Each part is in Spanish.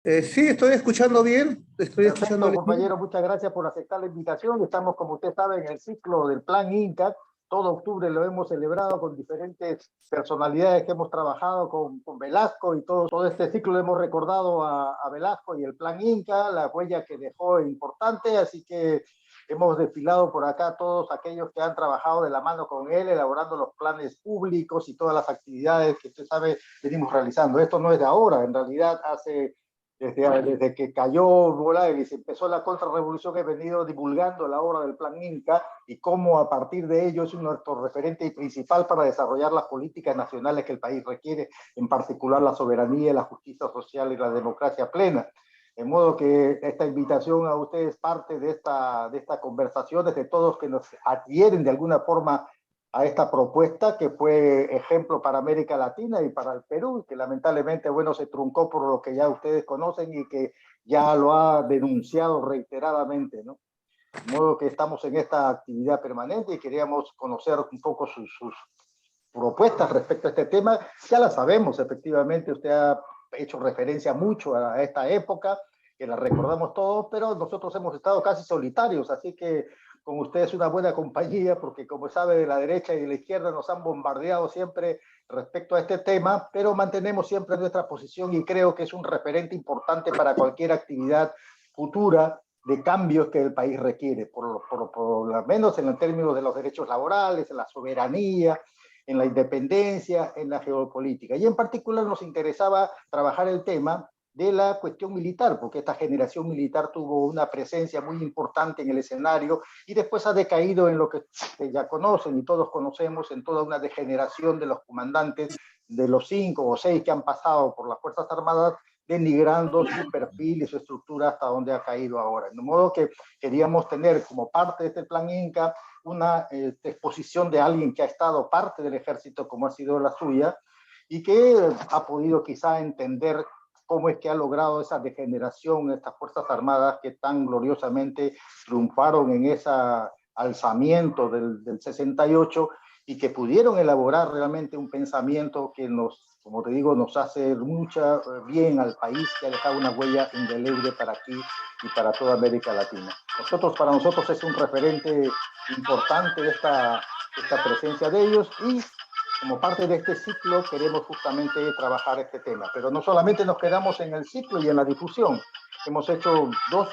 Sí, estoy escuchando bien, estoy escuchando Perfecto, bien. compañero, muchas gracias por aceptar la invitación. Estamos, como usted sabe, en el ciclo del Plan Inca. Todo octubre lo hemos celebrado con diferentes personalidades que hemos trabajado con Velasco y todo este ciclo lo hemos recordado a Velasco y el Plan Inca, la huella que dejó importante, así que hemos desfilado por acá todos aquellos que han trabajado de la mano con él, elaborando los planes públicos y todas las actividades que usted sabe venimos realizando. Esto no es de ahora, en realidad desde que cayó Bolívar y se empezó la contrarrevolución, he venido divulgando la obra del Plan Inca y cómo a partir de ello es nuestro referente principal para desarrollar las políticas nacionales que el país requiere, en particular la soberanía, la justicia social y la democracia plena. De modo que esta invitación a ustedes parte de esta conversación, de todos que nos adhieren de alguna forma a esta propuesta que fue ejemplo para América Latina y para el Perú, que lamentablemente, bueno, se truncó por lo que ya ustedes conocen y que ya lo ha denunciado reiteradamente, ¿no? De modo que estamos en esta actividad permanente y queríamos conocer un poco sus propuestas respecto a este tema. Ya la sabemos, efectivamente, usted ha hecho referencia mucho a esta época, que la recordamos todos, pero nosotros hemos estado casi solitarios, así que con usted es una buena compañía, porque como sabe, de la derecha y de la izquierda nos han bombardeado siempre respecto a este tema, pero mantenemos siempre nuestra posición y creo que es un referente importante para cualquier actividad futura de cambios que el país requiere, por lo menos en términos de los derechos laborales, en la soberanía, en la independencia, en la geopolítica. Y en particular nos interesaba trabajar el tema de la cuestión militar, porque esta generación militar tuvo una presencia muy importante en el escenario y después ha decaído en lo que ya conocen y todos conocemos, en toda una degeneración de los comandantes, de los 5 o 6 que han pasado por las Fuerzas Armadas, denigrando su perfil y su estructura hasta donde ha caído ahora. De modo que queríamos tener como parte de este plan Inca una exposición de alguien que ha estado parte del ejército como ha sido la suya y que ha podido quizá entender cómo es que ha logrado esa degeneración, estas Fuerzas Armadas que tan gloriosamente triunfaron en ese alzamiento del 68 y que pudieron elaborar realmente un pensamiento que nos, como te digo, nos hace mucho bien al país, que ha dejado una huella indeleble para aquí y para toda América Latina. Para nosotros es un referente importante esta presencia de ellos y como parte de este ciclo queremos justamente trabajar este tema. Pero no solamente nos quedamos en el ciclo y en la difusión, hemos hecho dos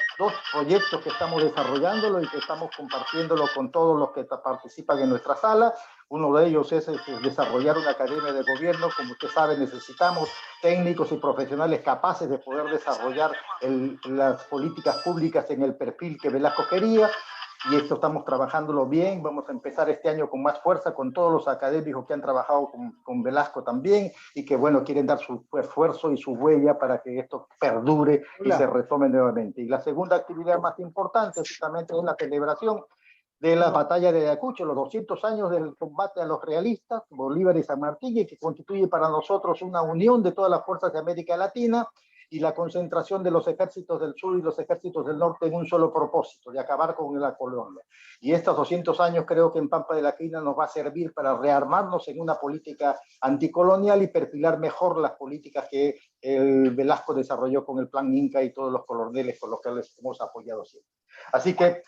proyectos que estamos desarrollándolo y que estamos compartiéndolo con todos los que participan en nuestra sala. Uno de ellos es desarrollar una academia de gobierno. Como usted sabe, necesitamos técnicos y profesionales capaces de poder desarrollar las políticas públicas en el perfil que Velasco quería. Y esto estamos trabajándolo bien. Vamos a empezar este año con más fuerza, con todos los académicos que han trabajado con Velasco también y que, bueno, quieren dar su esfuerzo y su huella para que esto perdure y se retome nuevamente. Y la segunda actividad más importante justamente es la celebración de la batalla de Ayacucho, los 200 años del combate a los realistas, Bolívar y San Martín, y que constituye para nosotros una unión de todas las fuerzas de América Latina y la concentración de los ejércitos del sur y los ejércitos del norte en un solo propósito, de acabar con la colonia. Y estos 200 años creo que en Pampa de la Quina nos va a servir para rearmarnos en una política anticolonial y perfilar mejor las políticas que el Velasco desarrolló con el Plan Inca y todos los coroneles con los que les hemos apoyado siempre. Así que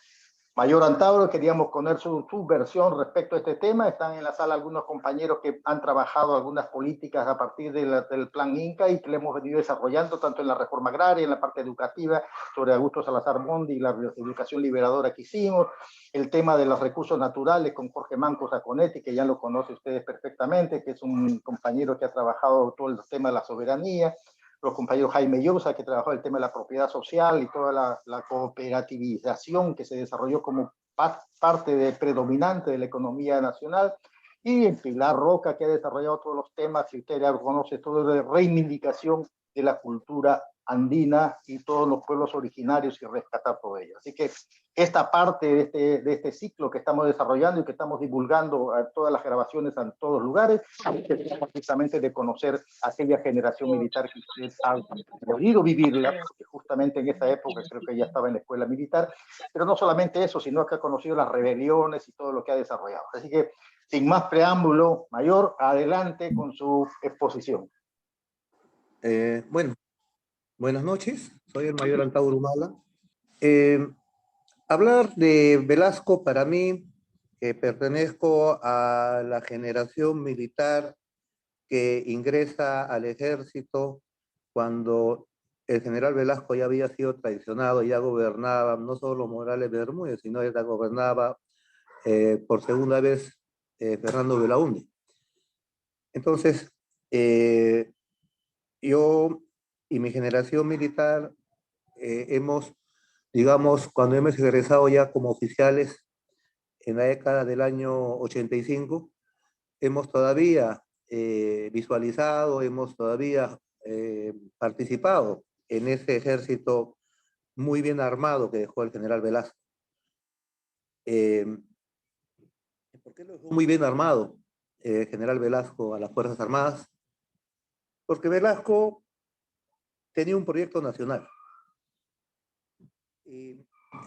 Mayor Antauro, queríamos poner su versión respecto a este tema. Están en la sala algunos compañeros que han trabajado algunas políticas a partir del Plan Inca y que le hemos venido desarrollando tanto en la reforma agraria, en la parte educativa, sobre Augusto Salazar Mondi y la educación liberadora que hicimos, el tema de los recursos naturales con Jorge Manco Zaconetti, que ya lo conoce ustedes perfectamente, que es un compañero que ha trabajado todo el tema de la soberanía, los compañeros Jaime Llosa, que trabajó el tema de la propiedad social y toda la cooperativización que se desarrolló como parte predominante de la economía nacional, y Pilar Roca, que ha desarrollado todos los temas, si usted ya conoce, todo de reivindicación de la cultura andina y todos los pueblos originarios y rescatar todo ello. Así que esta parte de este ciclo que estamos desarrollando y que estamos divulgando a todas las grabaciones en todos lugares, es precisamente de conocer aquella generación militar que usted ha podido vivirla, porque justamente en esa época creo que ya estaba en la escuela militar, pero no solamente eso, sino que ha conocido las rebeliones y todo lo que ha desarrollado. Así que, sin más preámbulo mayor, adelante con su exposición. Bueno, Buenas noches, soy el mayor Antauro Humala. Eh, Hablar de Velasco para mí, que pertenezco a la generación militar que ingresa al ejército cuando el general Velasco ya había sido traicionado, ya gobernaba no solo Morales Bermúdez, sino ya gobernaba por segunda vez Fernando Belaúnde. Entonces, eh, yo y mi generación militar hemos, digamos, cuando hemos egresado ya como oficiales en la década del año 85, hemos todavía visualizado, hemos todavía participado en ese ejército muy bien armado que dejó el general Velasco. Eh, ¿Por qué lo dejó muy bien armado el general Velasco a las Fuerzas Armadas? Porque Velasco tenía un proyecto nacional. Y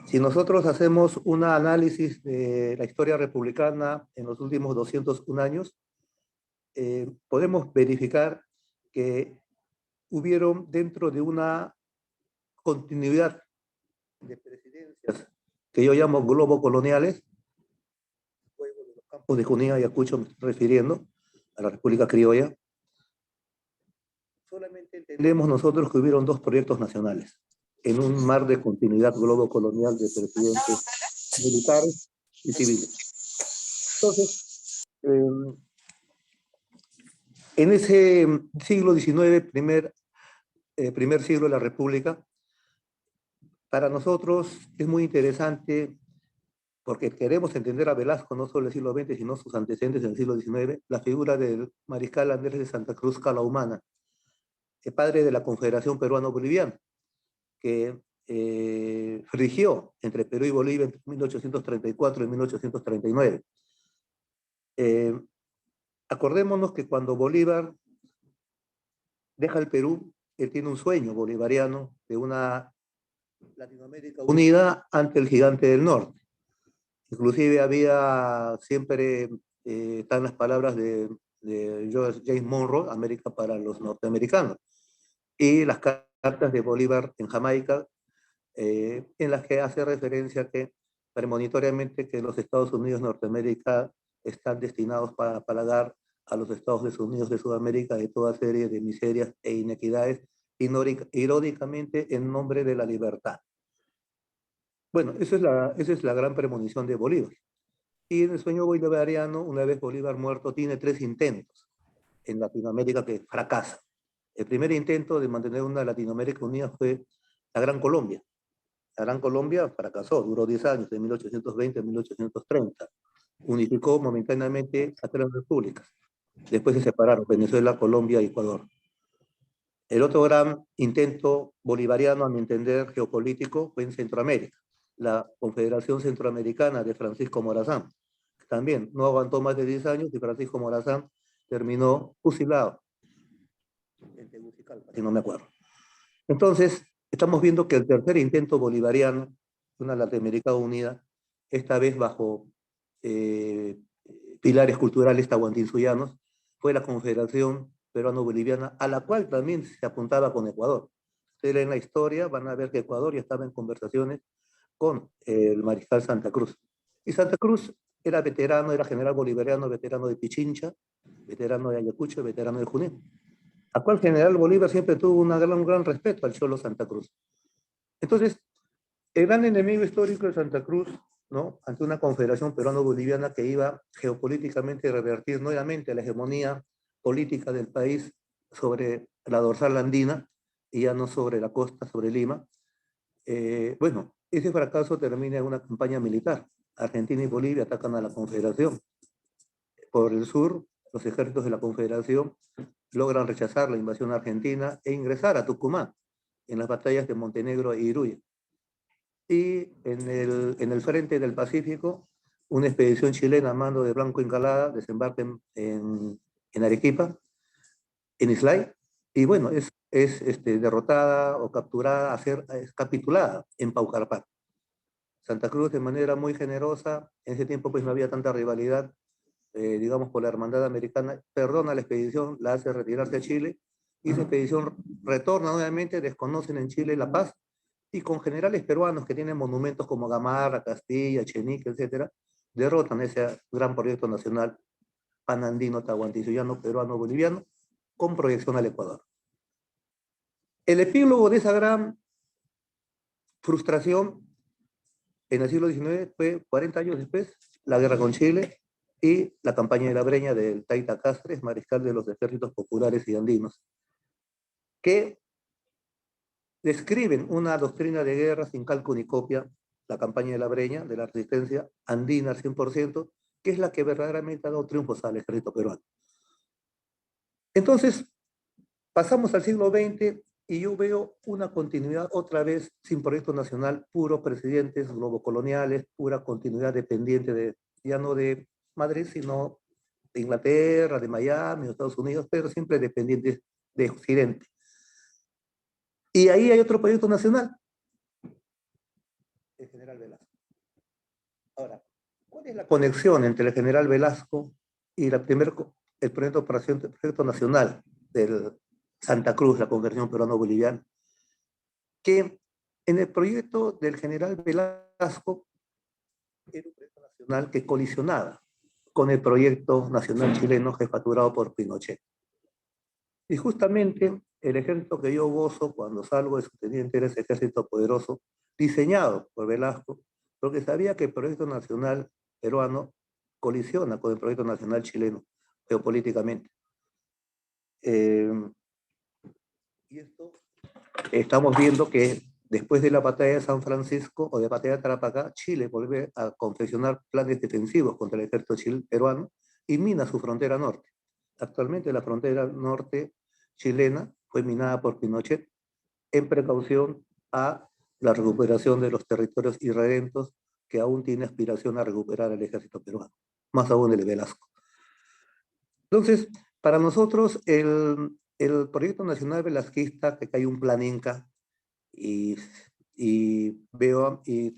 si nosotros hacemos un análisis de la historia republicana en los últimos 201 años, podemos verificar que hubieron dentro de una continuidad de presidencias que yo llamo globo coloniales, luego de los campos de Junín y Ayacucho me estoy refiriendo a la República Criolla, solamente entendemos nosotros que hubieron dos proyectos nacionales en un mar de continuidad globo colonial de presidentes militares y civiles. Entonces, en ese siglo XIX, primer siglo de la República, para nosotros es muy interesante porque queremos entender a Velasco, no solo el siglo XX, sino sus antecedentes en el siglo XIX, la figura del mariscal Andrés de Santa Cruz Calahumana, el padre de la Confederación Peruano-Boliviana, que rigió entre Perú y Bolivia entre 1834 y 1839. Eh, Acordémonos que cuando Bolívar deja el Perú, él tiene un sueño bolivariano de una Latinoamérica unida ante el gigante del norte. Inclusive había siempre, están las palabras de James Monroe, América para los norteamericanos, y las cartas de Bolívar en Jamaica, en las que hace referencia que premonitoriamente que los Estados Unidos de Norteamérica están destinados para pagar a los Estados Unidos de Sudamérica de toda serie de miserias e inequidades, irónicamente en nombre de la libertad. Bueno, esa es la gran premonición de Bolívar. Y en el sueño bolivariano, una vez Bolívar muerto, tiene tres intentos en Latinoamérica que fracasan. El primer intento de mantener una Latinoamérica unida fue la Gran Colombia. La Gran Colombia fracasó, duró 10 años, de 1820 a 1830. Unificó momentáneamente a tres repúblicas. Después se separaron, Venezuela, Colombia y Ecuador. El otro gran intento bolivariano, a mi entender, geopolítico, fue en Centroamérica. La Confederación Centroamericana de Francisco Morazán. También no aguantó más de 10 años y Francisco Morazán terminó fusilado en Tegucigalpa, si no me acuerdo. Entonces, estamos viendo que el tercer intento bolivariano, una Latinoamérica unida, esta vez bajo eh, pilares culturales tahuantinsuyanos, fue la Confederación Peruano-Boliviana, a la cual también se apuntaba con Ecuador. Ustedes leen la historia, van a ver que Ecuador ya estaba en conversaciones con el mariscal Santa Cruz. Y Santa Cruz era veterano, era general bolivariano, veterano de Pichincha, veterano de Ayacucho, veterano de Junín. A cual general Bolívar siempre tuvo un gran respeto al Cholo Santa Cruz. Entonces, el gran enemigo histórico de Santa Cruz, ¿no? Ante una confederación peruano-boliviana que iba geopolíticamente a revertir nuevamente la hegemonía política del país sobre la dorsal andina y ya no sobre la costa, sobre Lima. Bueno, ese fracaso termina en una campaña militar. Argentina y Bolivia atacan a la confederación. Por el sur, los ejércitos de la confederación logran rechazar la invasión argentina e ingresar a Tucumán en las batallas de Montenegro e Iruya. Y en el frente del Pacífico, una expedición chilena a mando de Blanco Encalada desembarca en Arequipa, en Islay, y bueno, es derrotada o capturada, es capitulada en Paucarpata. Santa Cruz de manera muy generosa, en ese tiempo pues no había tanta rivalidad, digamos, por la hermandad americana, perdona la expedición, la hace retirarse a Chile, y esa expedición retorna nuevamente, desconocen en Chile la paz, y con generales peruanos que tienen monumentos como Gamarra, Castilla, Chenique, etcétera, derrotan ese gran proyecto nacional panandino, tahuantinsuyo, peruano, boliviano, con proyección al Ecuador. El epílogo de esa gran frustración en el siglo XIX fue 40 años después, la guerra con Chile y la campaña de la Breña del Taita Castres, mariscal de los ejércitos populares y andinos, que describen una doctrina de guerra sin cálculo ni copia, la campaña de la Breña, de la resistencia andina al 100%, que es la que verdaderamente ha dado triunfos al ejército peruano. Entonces, pasamos al siglo XX y yo veo una continuidad otra vez sin proyecto nacional, puros presidentes globocoloniales, pura continuidad dependiente de, ya no de Madrid, sino de Inglaterra, de Miami, de Estados Unidos, pero siempre dependientes de Occidente. Y ahí hay otro proyecto nacional, el general Velasco. Ahora, ¿cuál es la conexión entre el general Velasco y el proyecto nacional del Santa Cruz, la conversión peruano-boliviana? Que en el proyecto del general Velasco era un proyecto nacional que colisionaba con el proyecto nacional chileno jefaturado por Pinochet. Y justamente el ejército que yo gozo cuando salgo de subteniente era ese ejército poderoso, diseñado por Velasco, porque sabía que el proyecto nacional peruano colisiona con el proyecto nacional chileno geopolíticamente. Y esto estamos viendo que después de la batalla de San Francisco o de la batalla de Tarapacá, Chile vuelve a confeccionar planes defensivos contra el ejército peruano y mina su frontera norte. Actualmente la frontera norte chilena fue minada por Pinochet en precaución a la recuperación de los territorios irredentos que aún tiene aspiración a recuperar el ejército peruano, más aún el Velasco. Entonces, para nosotros, el proyecto nacional velasquista, que hay un plan Inca, y, y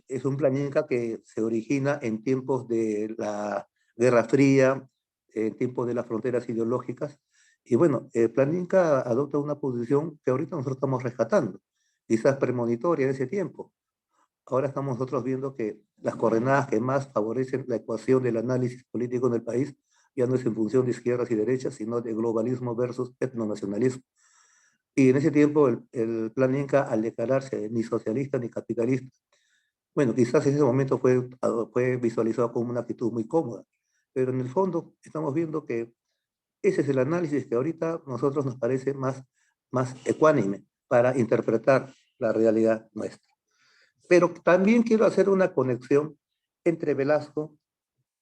es un plan Inca que se origina en tiempos de la Guerra Fría, en tiempos de las fronteras ideológicas, y bueno, el plan Inca adopta una posición que ahorita nosotros estamos rescatando, quizás premonitoria en ese tiempo. Ahora estamos nosotros viendo que las coordenadas que más favorecen la ecuación del análisis político en el país ya no es en función de izquierdas y derechas, sino de globalismo versus etnonacionalismo. Y en ese tiempo el plan Inca, al declararse ni socialista ni capitalista, bueno, quizás en ese momento fue visualizado como una actitud muy cómoda, pero en el fondo estamos viendo que ese es el análisis que ahorita a nosotros nos parece más ecuánime para interpretar la realidad nuestra. Pero también quiero hacer una conexión entre Velasco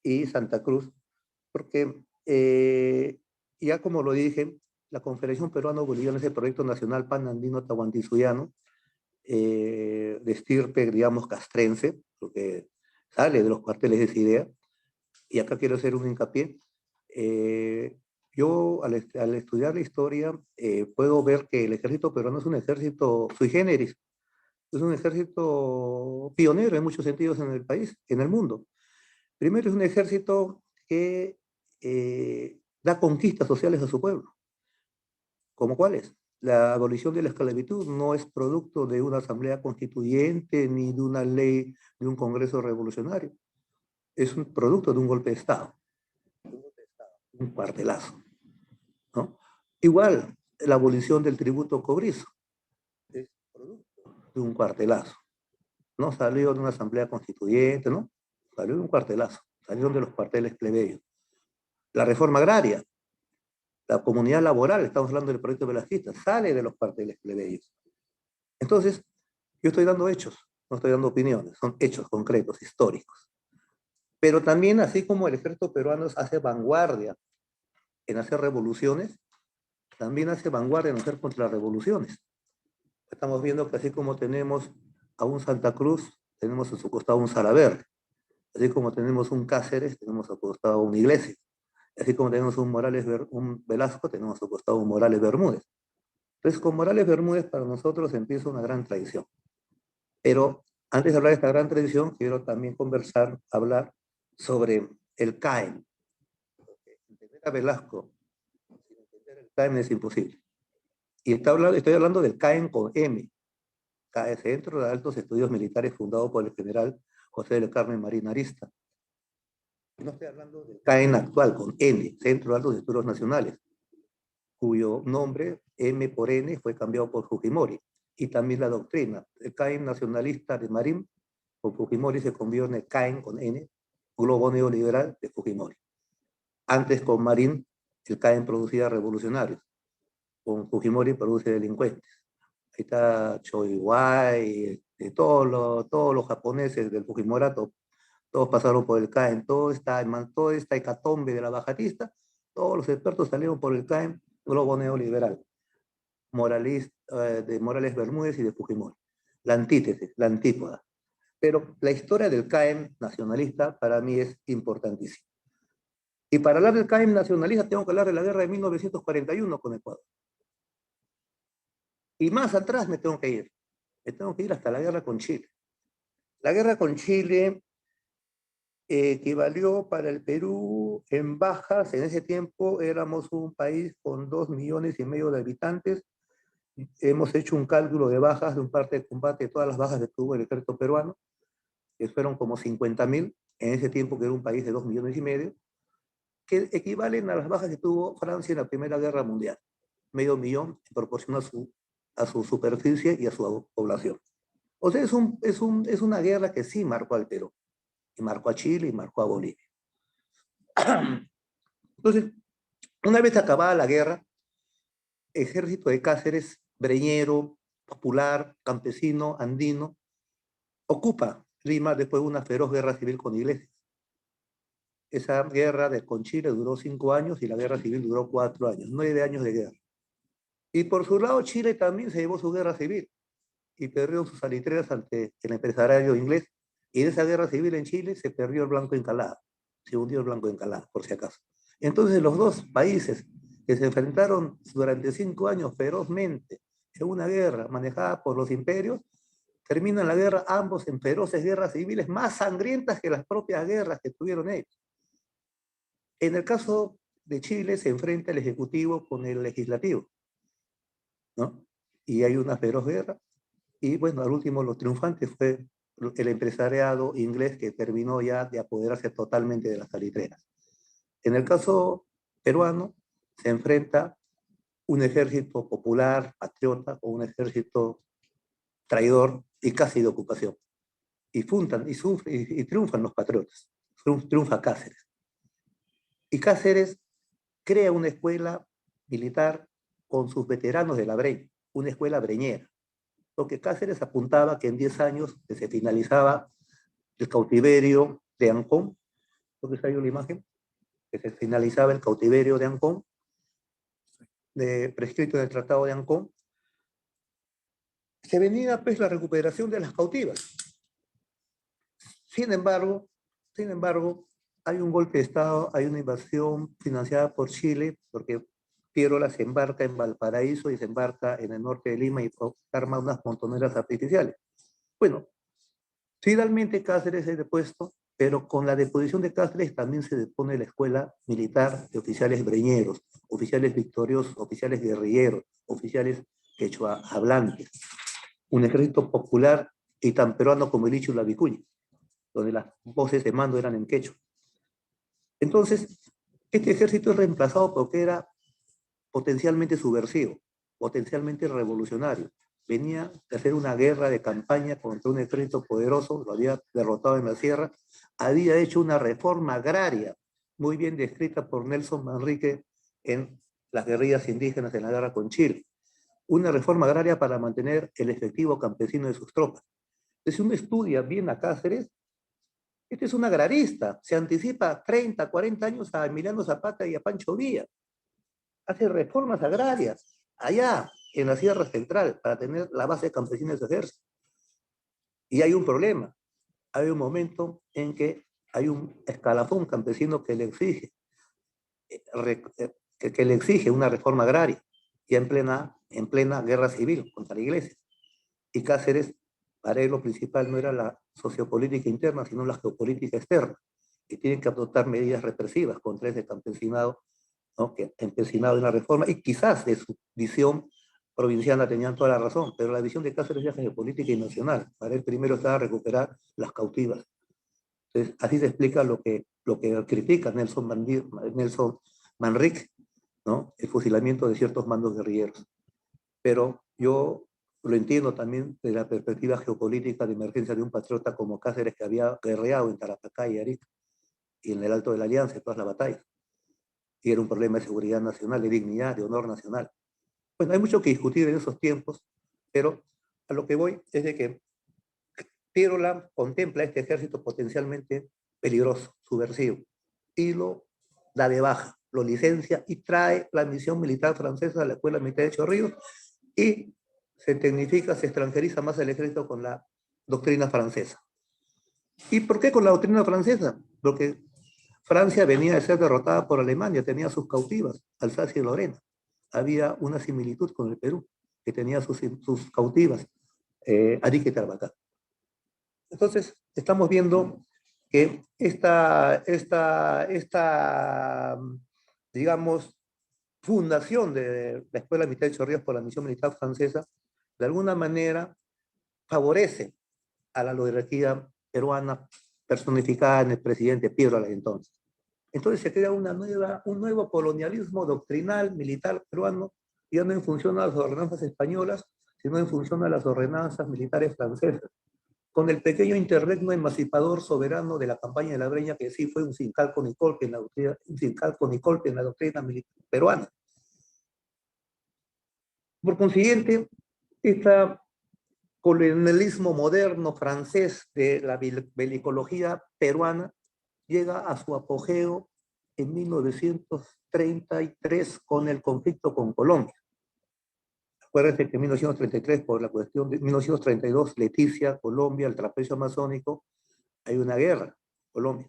y Santa Cruz, porque ya como lo dije, la Confederación Peruano-Boliviana es el proyecto nacional panandino tahuantinsuyo, de estirpe, digamos, castrense, porque sale de los cuarteles de esa idea, y acá quiero hacer un hincapié. Yo al estudiar la historia puedo ver que el ejército peruano es un ejército sui generis, es un ejército pionero en muchos sentidos en el país, en el mundo. Primero es un ejército que da conquistas sociales a su pueblo. ¿Cómo cuáles? La abolición de la esclavitud no es producto de una asamblea constituyente ni de una ley de un congreso revolucionario. Es un producto de un golpe de Estado, un cuartelazo, ¿no? Igual, la abolición del tributo cobrizo es producto de un cuartelazo. No salió de una asamblea constituyente, ¿no? Salió de un cuartelazo, salieron de los cuarteles plebeyos. La reforma agraria, la comunidad laboral, estamos hablando del proyecto velasquista, sale de los cuarteles plebeyos. Entonces, yo estoy dando hechos, no estoy dando opiniones, son hechos concretos, históricos. Pero también, así como el ejército peruano hace vanguardia en hacer revoluciones, también hace vanguardia en hacer contrarrevoluciones. Estamos viendo que así como tenemos a un Santa Cruz, tenemos a su costado un Salaverry. Así como tenemos un Cáceres, tenemos a su costado una Iglesia. Así como tenemos un Velasco, tenemos a su costado un Morales Bermúdez. Entonces, con Morales Bermúdez para nosotros empieza una gran tradición. Pero antes de hablar de esta gran tradición, quiero también hablar sobre el CAEM. Entender a Velasco sin entender el CAEM es imposible. Y estoy hablando del CAEM con M, CAE, Centro de Altos Estudios Militares, fundado por el general José del Carmen Marín Arista. No estoy hablando del CAEM actual, con N, Centro de Altos Estudios Nacionales, cuyo nombre, M por N, fue cambiado por Fujimori. Y también la doctrina, el CAEM nacionalista de Marín, con Fujimori se convirtió en el CAEM con N, globo neoliberal de Fujimori. Antes con Marín, el CAEM producía revolucionarios, con Fujimori produce delincuentes. Ahí está Choi Wai, todos los japoneses del Fujimorato, todos pasaron por el CAEM, toda esta hecatombe de la bajatista, todos los expertos salieron por el CAEM, globo neoliberal, de Morales Bermúdez y de Fujimori. La antítesis, la antípoda. Pero la historia del CAEM nacionalista para mí es importantísima. Y para hablar del CAEM nacionalista tengo que hablar de la guerra de 1941 con Ecuador. Y más atrás me tengo que ir. Me tengo que ir hasta la guerra con Chile. La guerra con Chile equivalió para el Perú en bajas. En ese tiempo éramos un país con 2,5 millones de habitantes. Hemos hecho un cálculo de bajas de un parte de combate, de todas las bajas que tuvo el ejército peruano, que fueron como 50.000 en ese tiempo, que era un país de 2,5 millones, que equivalen a las bajas que tuvo Francia en la Primera Guerra Mundial. 500.000 en proporción a su superficie y a su población. O sea, es una guerra que sí marcó al Perú, y marcó a Chile, y marcó a Bolivia. Entonces, una vez acabada la guerra, ejército de Cáceres, breñero, popular, campesino, andino, ocupa Lima después de una feroz guerra civil con Iglesias. Esa guerra con Chile duró 5 años y la guerra civil duró 4 años, 9 años de guerra. Y por su lado, Chile también se llevó su guerra civil y perdió sus salitreras ante el empresario inglés. Y de esa guerra civil en Chile se perdió el Blanco Encalada, se hundió el Blanco Encalada, por si acaso. Entonces, los dos países que se enfrentaron durante 5 años ferozmente en una guerra manejada por los imperios, terminan la guerra ambos en feroces guerras civiles más sangrientas que las propias guerras que tuvieron ellos. En el caso de Chile se enfrenta el Ejecutivo con el Legislativo, ¿no? Y hay una feroz guerra. Y bueno, al último los triunfantes fue el empresariado inglés, que terminó ya de apoderarse totalmente de las salitreras. En el caso peruano se enfrenta un ejército popular, patriota, o un ejército traidor y casi de ocupación. Y triunfan los patriotas, triunfa Cáceres. Y Cáceres crea una escuela militar con sus veteranos de la Breña, una escuela breñera. Lo que Cáceres apuntaba que en 10 años que se finalizaba el cautiverio de Ancón, lo que está ahí la imagen, que se finalizaba el cautiverio de Ancón, prescrito en el Tratado de Ancón, se venía pues la recuperación de las cautivas. Sin embargo, hay un golpe de Estado, hay una invasión financiada por Chile, porque Piérola se embarca en Valparaíso y se embarca en el norte de Lima y arma unas montoneras artificiales. Bueno, finalmente Cáceres es depuesto, pero con la deposición de Cáceres también se depone la escuela militar de oficiales breñeros, oficiales victoriosos, oficiales guerrilleros, oficiales quechua hablantes. Un ejército popular y tan peruano como el Ichu la Vicuña, donde las voces de mando eran en quechua. Entonces, este ejército es reemplazado porque era potencialmente subversivo, potencialmente revolucionario. Venía de hacer una guerra de campaña contra un ejército poderoso, lo había derrotado en la sierra, había hecho una reforma agraria, muy bien descrita por Nelson Manrique en las guerrillas indígenas en la guerra con Chile. Una reforma agraria para mantener el efectivo campesino de sus tropas. Si uno estudia bien a Cáceres, este es un agrarista, se anticipa 30, 40 años a Emiliano Zapata y a Pancho Villa. Hace reformas agrarias allá en la Sierra Central para tener la base campesina de su ejército. Y hay un problema, hay un momento en que hay un escalafón campesino que le exige, que le exige una reforma agraria, ya en plena guerra civil contra la iglesia. Y Cáceres, para él lo principal no era la sociopolítica interna, sino la geopolítica externa, que tienen que adoptar medidas represivas contra ese campesinado, ¿no?, que empecinado en la reforma, y quizás de su visión provinciana tenían toda la razón, pero la visión de Cáceres era geopolítica y nacional. Para él primero estaba recuperar las cautivas. Entonces, así se explica lo que critica Nelson Manrique, ¿no? El fusilamiento de ciertos mandos guerrilleros. Pero yo lo entiendo también desde la perspectiva geopolítica de emergencia de un patriota como Cáceres, que había guerreado en Tarapacá y Arica y en el Alto de la Alianza, en todas las batallas. Y era un problema de seguridad nacional, de dignidad, de honor nacional. Bueno, hay mucho que discutir en esos tiempos, pero a lo que voy es de que Piero Lam contempla este ejército potencialmente peligroso, subversivo, y lo da de baja, lo licencia y trae la misión militar francesa a la Escuela Militar de Chorrillos y se tecnifica, se extranjeriza más el ejército con la doctrina francesa. ¿Y por qué con la doctrina francesa? Porque Francia venía de ser derrotada por Alemania, tenía sus cautivas, Alsacia y Lorena. Había una similitud con el Perú, que tenía sus cautivas, Arica y Tarapacá. Entonces, estamos viendo que digamos, fundación de la Escuela Militar de Chorrillos por la misión militar francesa, de alguna manera favorece a la oligarquía peruana personificada en el presidente Piero Lam entonces. Entonces se crea un nuevo colonialismo doctrinal, militar peruano, ya no en función a las ordenanzas españolas, sino en función a las ordenanzas militares francesas, con el pequeño interregno emancipador soberano de la campaña de la Breña, que sí fue un sincalco ni golpe en la doctrina militar peruana. Por consiguiente, este colonialismo moderno francés de la belicología peruana llega a su apogeo en 1933 con el conflicto con Colombia. Acuérdense que en 1933, por la cuestión de 1932, Leticia, Colombia, el trapecio amazónico, hay una guerra, Colombia.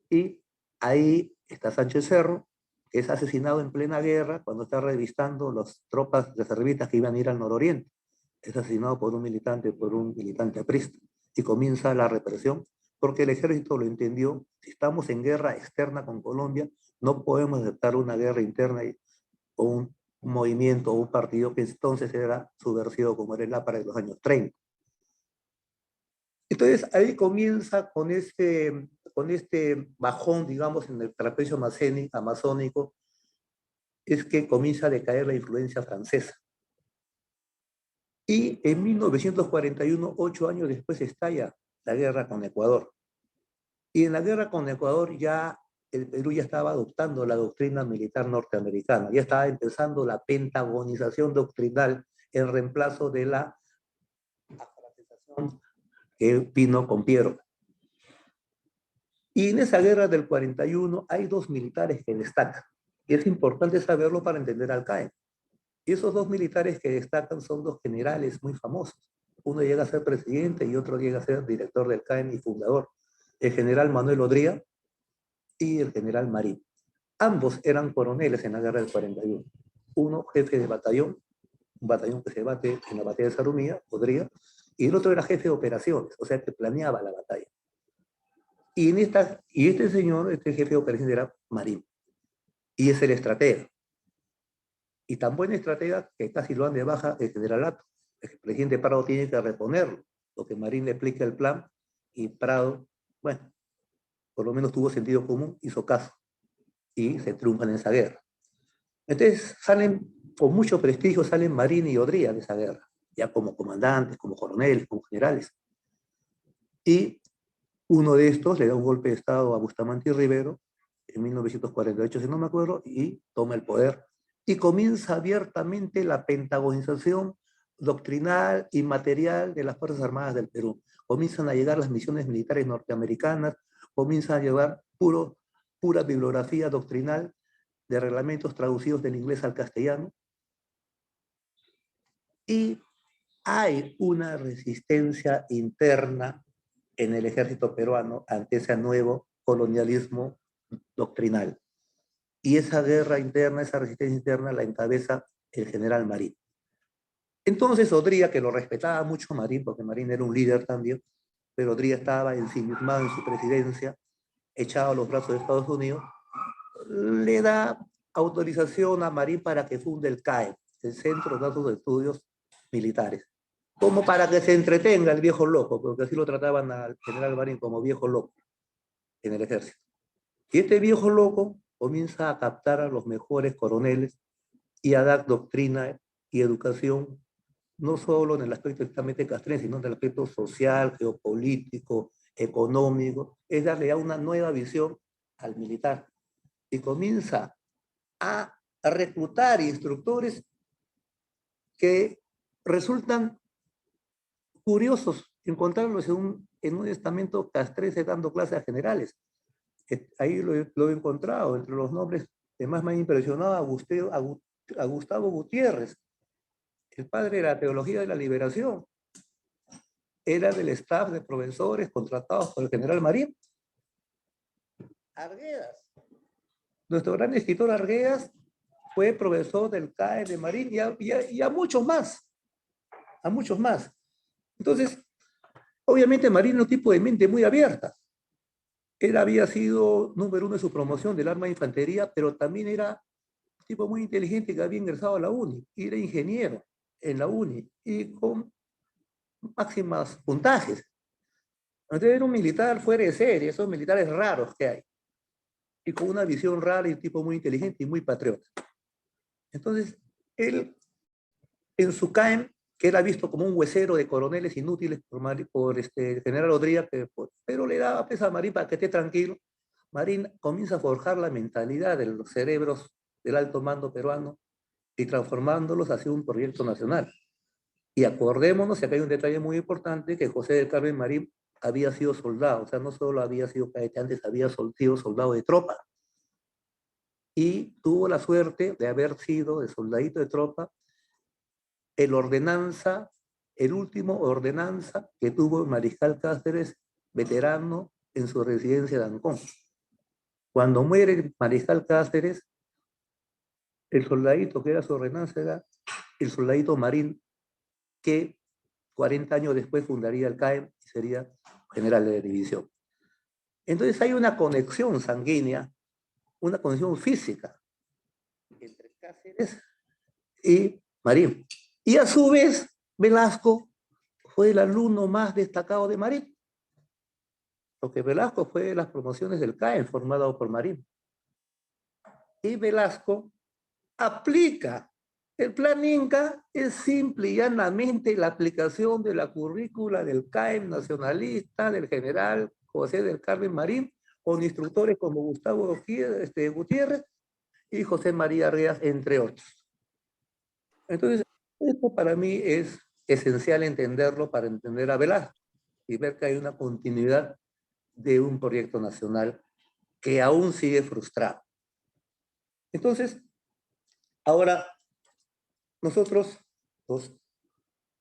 Y ahí está Sánchez Cerro, que es asesinado en plena guerra cuando está revistando las tropas reservistas que iban a ir al nororiente. Es asesinado por un militante aprista. Y comienza la represión, porque el ejército lo entendió. Si estamos en guerra externa con Colombia, no podemos aceptar una guerra interna o un movimiento o un partido que entonces era subversivo como era el APRA de los años 30. Entonces ahí comienza con este bajón, digamos, en el trapecio amazónico, es que comienza a decaer la influencia francesa. Y en 1941, 8 años después, estalla la guerra con Ecuador. Y en la guerra con Ecuador ya el Perú ya estaba adoptando la doctrina militar norteamericana, ya estaba empezando la pentagonización doctrinal en reemplazo de la afrancesación que vino con Piero. Y en esa guerra del 41 hay dos militares que destacan. Y es importante saberlo para entender al CAE. Y esos dos militares que destacan son dos generales muy famosos. Uno llega a ser presidente y otro llega a ser director del CAE y fundador. El general Manuel Odría y el general Marín. Ambos eran coroneles en la guerra del 41. Uno jefe de batallón, un batallón que se bate en la batalla de Sarumía, Odría, y el otro era jefe de operaciones, o sea que planeaba la batalla. Y este señor, este jefe de operaciones era Marín, y es el estratega. Y tan buen estratega que casi lo han de baja el generalato. El presidente Prado tiene que reponerlo, lo que Marín le explica el plan, y Prado, bueno, por lo menos tuvo sentido común, hizo caso, y se triunfan en esa guerra. Entonces salen, con mucho prestigio, salen Marín y Odría de esa guerra, ya como comandantes, como coroneles, como generales. Y uno de estos le da un golpe de estado a Bustamante y Rivero, en 1948, si no me acuerdo, y toma el poder. Y comienza abiertamente la pentagonización doctrinal y material de las Fuerzas Armadas del Perú. Comienzan a llegar las misiones militares norteamericanas, comienzan a llevar pura bibliografía doctrinal de reglamentos traducidos del inglés al castellano. Y hay una resistencia interna en el ejército peruano ante ese nuevo colonialismo doctrinal. Y esa guerra interna, esa resistencia interna la encabeza el general Marín. Entonces Odría, que lo respetaba mucho Marín, porque Marín era un líder también, pero Odría estaba ensimismado en su presidencia, echado a los brazos de Estados Unidos, le da autorización a Marín para que funde el CAE, el Centro de Altos Estudios Militares, como para que se entretenga el viejo loco, porque así lo trataban al general Marín como viejo loco en el ejército. Y este viejo loco comienza a captar a los mejores coroneles y a dar doctrina y educación, no solo en el aspecto estrictamente castrense, sino en el aspecto social, geopolítico, económico, es darle ya una nueva visión al militar. Y comienza a reclutar instructores que resultan curiosos encontrarlos en un estamento castrense dando clases a generales. Ahí lo he encontrado, entre los nombres que más me han impresionado a Gustavo Gutiérrez, el padre de la teología de la liberación. Era del staff de profesores contratados por el general Marín. Arguedas, nuestro gran escritor Arguedas, fue profesor del CAE de Marín y a muchos más, a muchos más. Entonces, obviamente Marín era un tipo de mente muy abierta. Él había sido número 1 en su promoción del arma de infantería, pero también era un tipo muy inteligente que había ingresado a la UNI, y era ingeniero en la UNI, y con máximas puntajes. Entonces era un militar fuera de serie, esos militares raros que hay, y con una visión rara y un tipo muy inteligente y muy patriota. Entonces, él, en su CAEM, que era visto como un huesero de coroneles inútiles por el general Odría, pero le daba pesa a Marín para que esté tranquilo. Marín comienza a forjar la mentalidad de los cerebros del alto mando peruano y transformándolos hacia un proyecto nacional. Y acordémonos, y acá hay un detalle muy importante, que José del Carmen Marín había sido soldado, o sea, no solo había sido cadete, antes había sido soldado de tropa. Y tuvo la suerte de haber sido de soldadito de tropa el último ordenanza que tuvo el mariscal Cáceres, veterano, en su residencia de Ancón. Cuando muere el mariscal Cáceres, el soldadito que era su ordenanza era el soldadito Marín, que 40 años después fundaría el CAEM y sería general de división. Entonces hay una conexión sanguínea, una conexión física entre Cáceres y Marín. Y a su vez, Velasco fue el alumno más destacado de Marín, porque Velasco fue de las promociones del CAEM formado por Marín. Y Velasco aplica. El plan Inca es simple y llanamente la aplicación de la currícula del CAEM nacionalista del general José del Carmen Marín, con instructores como Gustavo Gutiérrez y José María Arrias, entre otros. Entonces, esto para mí es esencial entenderlo para entender a Velasco y ver que hay una continuidad de un proyecto nacional que aún sigue frustrado. Entonces, ahora, nosotros, los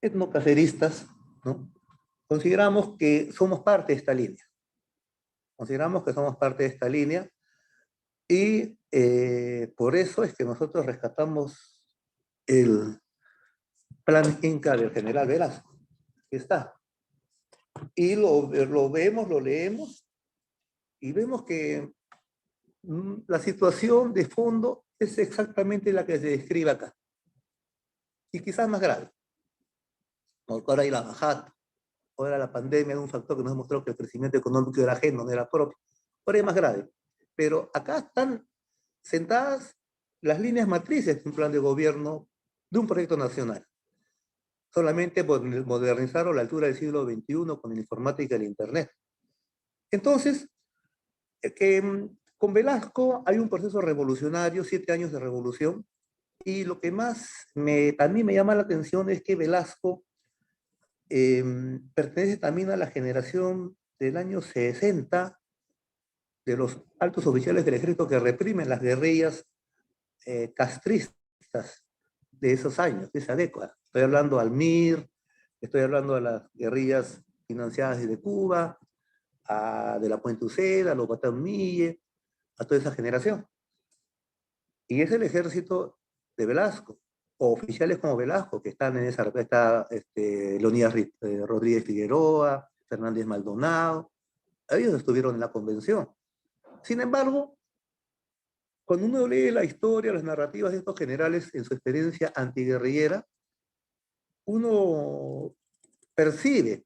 etnocaceristas, ¿no?, consideramos que somos parte de esta línea. Consideramos que somos parte de esta línea y por eso es que nosotros rescatamos el plan Inca del general Velasco, que está. Y lo vemos, lo leemos y vemos que la situación de fondo es exactamente la que se describe acá. Y quizás más grave. Porque ahora hay la bajada, ahora la pandemia es un factor que nos mostró que el crecimiento económico era ajeno, no era propio. Ahora es más grave. Pero acá están sentadas las líneas matrices de un plan de gobierno de un proyecto nacional. Solamente modernizar a la altura del siglo XXI con la informática y el Internet. Entonces, con Velasco hay un proceso revolucionario, 7 años de revolución, y lo que más también me llama la atención es que Velasco pertenece también a la generación del año 60 de los altos oficiales del ejército que reprimen las guerrillas castristas de esos años, de esa década. Estoy hablando al MIR, estoy hablando de las guerrillas financiadas desde Cuba, de la Puente Uceda, a los Batán Mille, a toda esa generación. Y es el ejército de Velasco, o oficiales como Velasco, que están en esa, está Leonidas Rodríguez Figueroa, Fernández Maldonado, ellos estuvieron en la convención. Sin embargo, cuando uno lee la historia, las narrativas de estos generales en su experiencia antiguerrillera, uno percibe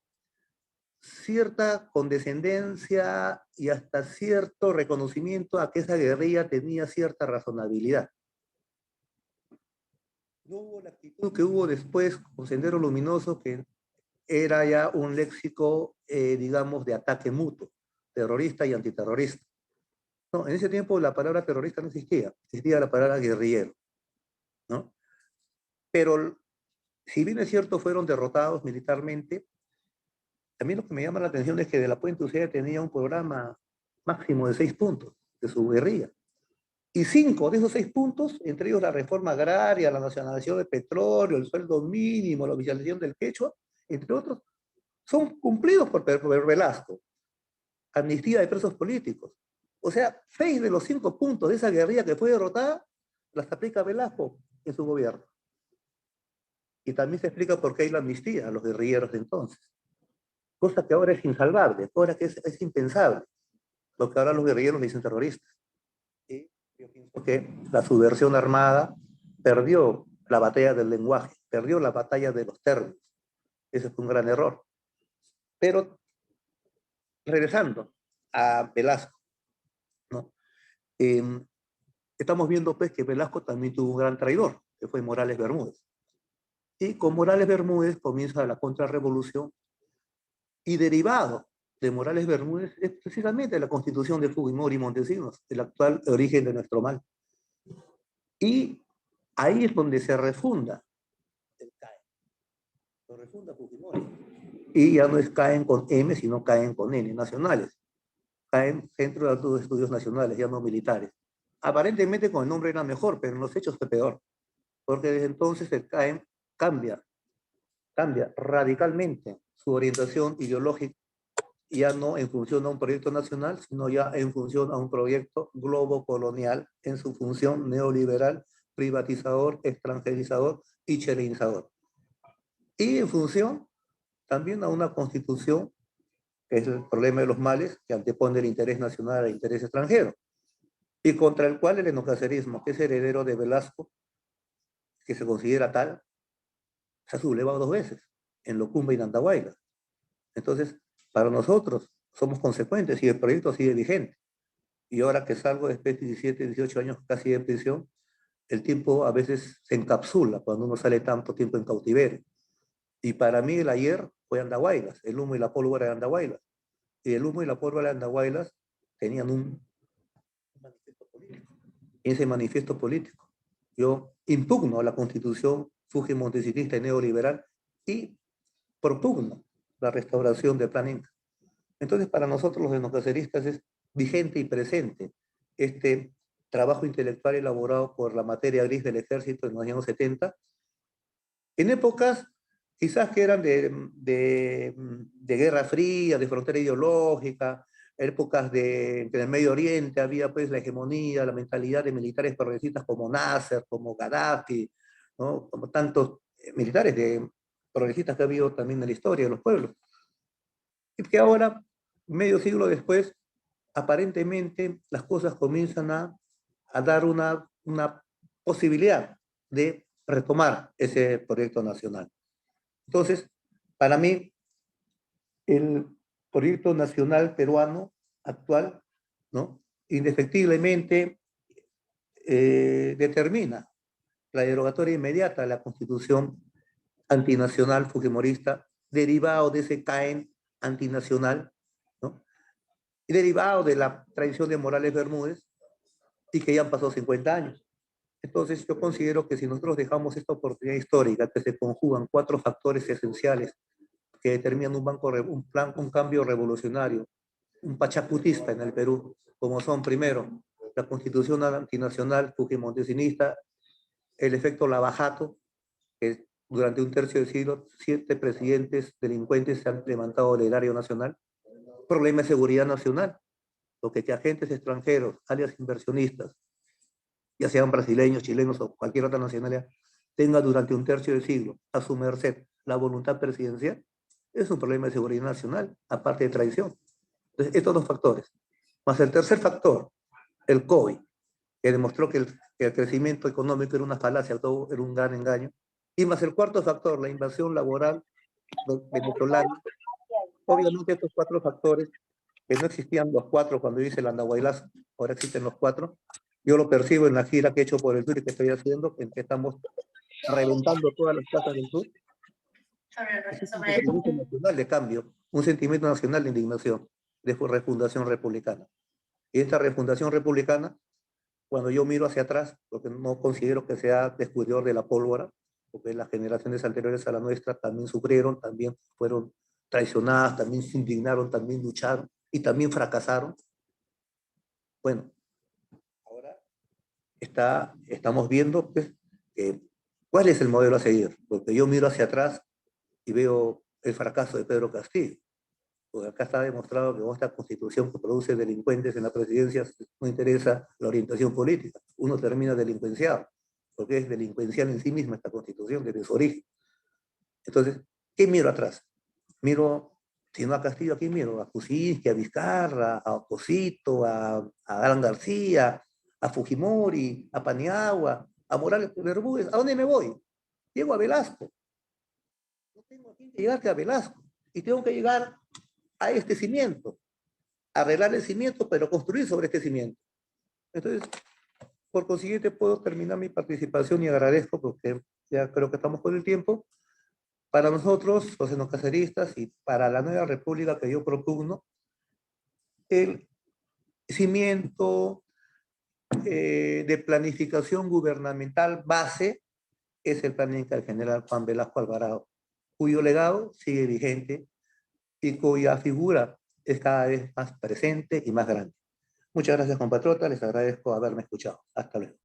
cierta condescendencia y hasta cierto reconocimiento a que esa guerrilla tenía cierta razonabilidad. No hubo la actitud que hubo después con Sendero Luminoso, que era ya un léxico, digamos, de ataque mutuo, terrorista y antiterrorista. No, en ese tiempo la palabra terrorista no existía, existía la palabra guerrillero, ¿no? Pero si bien es cierto fueron derrotados militarmente, también lo que me llama la atención es que De la Puente Uceda tenía un programa máximo de 6 puntos de su guerrilla. Y 5 de esos 6 puntos, entre ellos la reforma agraria, la nacionalización del petróleo, el sueldo mínimo, la oficialización del quechua, entre otros, son cumplidos por Velasco. Amnistía de presos políticos. O sea, 6 de los 5 puntos de esa guerrilla que fue derrotada, las aplica Velasco en su gobierno. Y también se explica por qué hay la amnistía a los guerrilleros de entonces. Cosa que ahora es insalvable, ahora que es impensable. Lo que ahora los guerrilleros dicen terroristas. Y yo pienso que la subversión armada perdió la batalla del lenguaje, perdió la batalla de los términos. Ese fue un gran error. Pero regresando a Velasco, ¿no? Estamos viendo pues que Velasco también tuvo un gran traidor, que fue Morales Bermúdez. Y con Morales Bermúdez comienza la contrarrevolución, y derivado de Morales Bermúdez es precisamente la constitución de Fujimori y Montesinos, el actual origen de nuestro mal. Y ahí es donde se refunda el CAE. Lo refunda Fujimori. Y ya no es CAEN con M, sino CAEN con N, nacionales. CAEN, Centro de Altos Estudios Nacionales, ya no militares. Aparentemente con el nombre era mejor, pero en los hechos fue peor. Porque desde entonces el CAEN cambia radicalmente su orientación ideológica, ya no en función a un proyecto nacional, sino ya en función a un proyecto globo colonial en su función neoliberal, privatizador, extranjerizador y chilenizador. Y en función también a una constitución, que es el problema de los males, que antepone el interés nacional al interés extranjero, y contra el cual el etnocacerismo, que es heredero de Velasco, que se considera tal, se ha sublevado 2 veces, en Locumba y en Andahuaylas. Entonces, para nosotros somos consecuentes y el proyecto sigue vigente. Y ahora que salgo después de 17, 18 años casi de prisión, el tiempo a veces se encapsula cuando uno sale tanto tiempo en cautiverio. Y para mí el ayer fue Andahuaylas, el humo y la pólvora de Andahuaylas. Y el humo y la pólvora de Andahuaylas tenían un manifiesto político. Y ese manifiesto político, yo impugno la constitución fujimontesitista y neoliberal y propugno la restauración del plan Inca. Entonces, para nosotros los etnocaceristas es vigente y presente este trabajo intelectual elaborado por la materia gris del ejército en los años 70, en épocas quizás que eran de guerra fría, de frontera ideológica, épocas que en el Medio Oriente había pues la hegemonía, la mentalidad de militares progresistas como Nasser, como Gaddafi, ¿no? Como tantos militares progresistas que ha habido también en la historia de los pueblos. Y que ahora, medio siglo después, aparentemente las cosas comienzan a dar una posibilidad de retomar ese proyecto nacional. Entonces, para mí, el proyecto nacional peruano actual, ¿no? Indefectiblemente determina la derogatoria inmediata de la constitución antinacional fujimorista, derivado de ese CAEN antinacional, ¿no? Y derivado de la tradición de Morales Bermúdez, y que ya han pasado 50 años. Entonces, yo considero que si nosotros dejamos esta oportunidad histórica, que se conjugan 4 factores esenciales que determinan un cambio revolucionario, un pachacutista en el Perú, como son, primero, la constitución antinacional fujimontesinista, el efecto Lavajato, que durante un tercio de siglo 7 presidentes delincuentes se han levantado del erario nacional, problema de seguridad nacional, lo que agentes extranjeros, alias inversionistas, ya sean brasileños, chilenos o cualquier otra nacionalidad, tenga durante un tercio de siglo a su merced la voluntad presidencial, es un problema de seguridad nacional, aparte de traición. Entonces, estos 2 factores, más el tercer factor, el COVID, que demostró que el crecimiento económico era una falacia, todo era un gran engaño. Y más el cuarto factor, la invasión laboral venezolana. Obviamente estos cuatro factores, que no existían los cuatro cuando hice el Andahuaylas, ahora existen los cuatro. Yo lo percibo en la gira que he hecho por el sur y que estoy haciendo, en que estamos reventando todas las plazas del sur. Existe un sentimiento nacional de cambio, un sentimiento nacional de indignación, de refundación republicana. Y esta refundación republicana, cuando yo miro hacia atrás, porque no considero que sea descubridor de la pólvora, porque las generaciones anteriores a la nuestra también sufrieron, también fueron traicionadas, también se indignaron, también lucharon y también fracasaron. Bueno, ahora estamos viendo pues, cuál es el modelo a seguir, porque yo miro hacia atrás y veo el fracaso de Pedro Castillo. Porque acá está demostrado que con esta constitución que produce delincuentes en la presidencia no interesa la orientación política. Uno termina delincuenciado, porque es delincuencial en sí misma esta constitución desde su origen. Entonces, ¿qué miro atrás? Miro, si no a Castillo, aquí miro a Kuczynski, a Vizcarra, a Oposito, a Alan García, a Fujimori, a Paniagua, a Morales Bermúdez. ¿A dónde me voy? Llego a Velasco. No tengo que llegar a Velasco. Y tengo que llegar a este cimiento, arreglar el cimiento, pero construir sobre este cimiento. Entonces, por consiguiente, puedo terminar mi participación y agradezco porque ya creo que estamos con el tiempo. Para nosotros, los enocaceristas, y para la nueva república que yo propugno, el cimiento de planificación gubernamental base es el plan Inca del general Juan Velasco Alvarado, cuyo legado sigue vigente y cuya figura es cada vez más presente y más grande. Muchas gracias, compatriotas. Les agradezco haberme escuchado. Hasta luego.